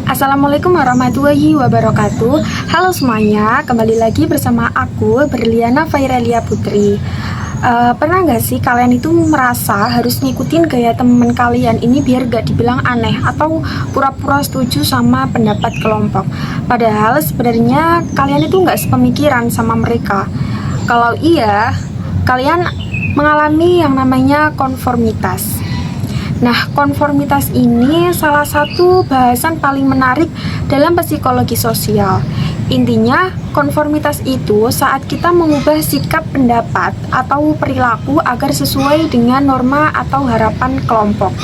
Assalamualaikum warahmatullahi wabarakatuh. Halo semuanya, kembali lagi bersama aku Berliana Fairelia Putri. Pernah nggak sih kalian itu merasa harus ngikutin gaya temen kalian ini biar gak dibilang aneh atau pura-pura setuju sama pendapat kelompok? Padahal sebenarnya kalian itu nggak sepemikiran sama mereka. Kalau iya, kalian mengalami yang namanya konformitas. Nah, konformitas ini salah satu bahasan paling menarik dalam psikologi sosial. Intinya, konformitas itu saat kita mengubah sikap pendapat atau perilaku agar sesuai dengan norma atau harapan kelompok.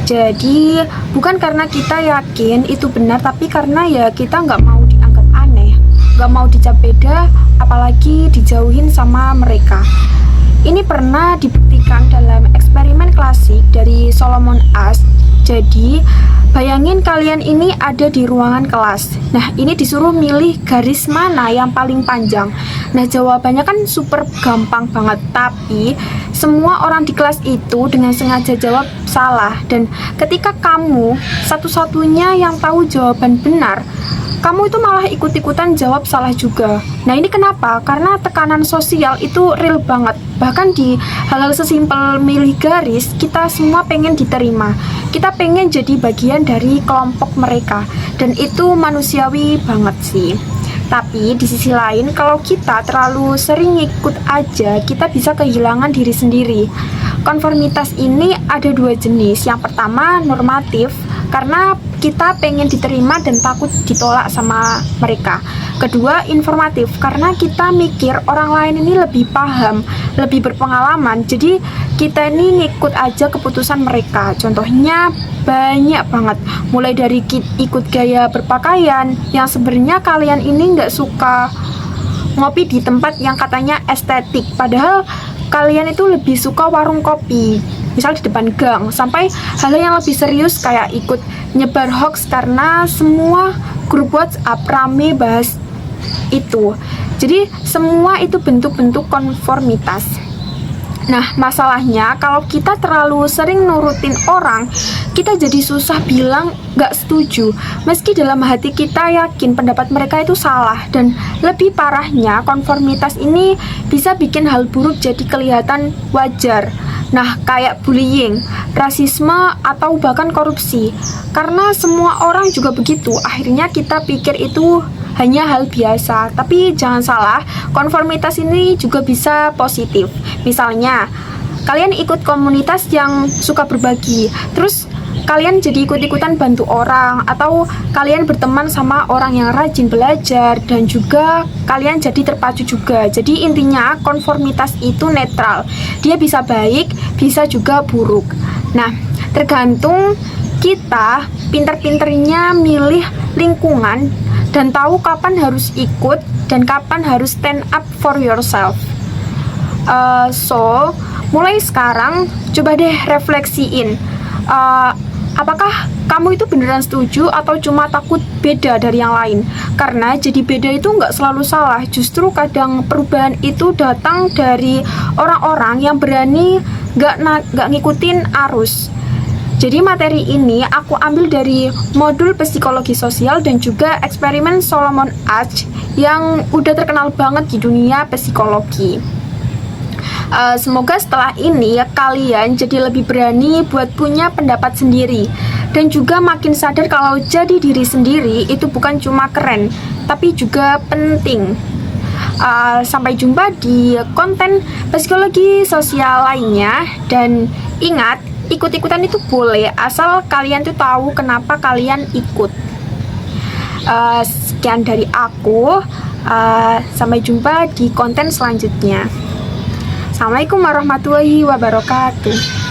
Jadi, bukan karena kita yakin itu benar, tapi karena ya kita nggak mau dianggap aneh, nggak mau dicap beda, apalagi dijauhin sama mereka. Ini pernah dibuktikan dalam eksperimen klasik dari Solomon Asch. Jadi, bayangin kalian ini ada di ruangan kelas. Nah, ini disuruh milih garis mana yang paling panjang. Nah, jawabannya kan super gampang banget. Tapi, semua orang di kelas itu dengan sengaja jawab salah. Dan ketika kamu satu-satunya yang tahu jawaban benar, kamu itu malah ikut-ikutan jawab salah juga. Nah, ini kenapa? Karena tekanan sosial itu real banget. Bahkan di hal-hal sesimpel milih garis, kita semua pengen diterima. Kita pengen jadi bagian dari kelompok mereka. Dan itu manusiawi banget sih. Tapi di sisi lain, kalau kita terlalu sering ikut aja, kita bisa kehilangan diri sendiri. Konformitas ini ada dua jenis. Yang pertama, normatif, karena kita pengen diterima dan takut ditolak sama mereka. Kedua, informatif, karena kita mikir orang lain ini lebih paham, lebih berpengalaman, jadi kita ini ngikut aja keputusan mereka. Contohnya banyak banget, mulai dari ikut gaya berpakaian yang sebenarnya kalian ini nggak suka ngopi di tempat yang katanya estetik, padahal kalian itu lebih suka warung kopi, misal di depan gang, sampai hal yang lebih serius kayak ikut nyebar hoax karena semua grup WhatsApp rame bahas itu. Jadi semua itu bentuk-bentuk konformitas. Nah, masalahnya kalau kita terlalu sering nurutin orang, kita jadi susah bilang gak setuju, meski dalam hati kita yakin pendapat mereka itu salah. Dan lebih parahnya, konformitas ini bisa bikin hal buruk jadi kelihatan wajar. Nah, kayak bullying, rasisme, atau bahkan korupsi. Karena semua orang juga begitu, akhirnya kita pikir itu hanya hal biasa. Tapi jangan salah, konformitas ini juga bisa positif. Misalnya, kalian ikut komunitas yang suka berbagi, terus kalian jadi ikut-ikutan bantu orang, atau kalian berteman sama orang yang rajin belajar, dan juga kalian jadi terpacu juga. Jadi intinya konformitas itu netral, dia bisa baik, bisa juga buruk. Nah, tergantung kita pinter-pinternya milih lingkungan dan tahu kapan harus ikut dan kapan harus stand up for yourself. So, mulai sekarang coba deh refleksiin, apakah kamu itu beneran setuju atau cuma takut beda dari yang lain? Karena jadi beda itu nggak selalu salah, justru kadang perubahan itu datang dari orang-orang yang berani nggak ngikutin arus. Jadi materi ini aku ambil dari modul psikologi sosial dan juga eksperimen Solomon Asch yang udah terkenal banget di dunia psikologi. Semoga setelah ini ya kalian jadi lebih berani buat punya pendapat sendiri dan juga makin sadar kalau jadi diri sendiri itu bukan cuma keren tapi juga penting. Sampai jumpa di konten psikologi sosial lainnya, dan ingat, ikut-ikutan itu boleh asal kalian tuh tahu kenapa kalian ikut. Sekian dari aku, sampai jumpa di konten selanjutnya. Assalamualaikum warahmatullahi wabarakatuh.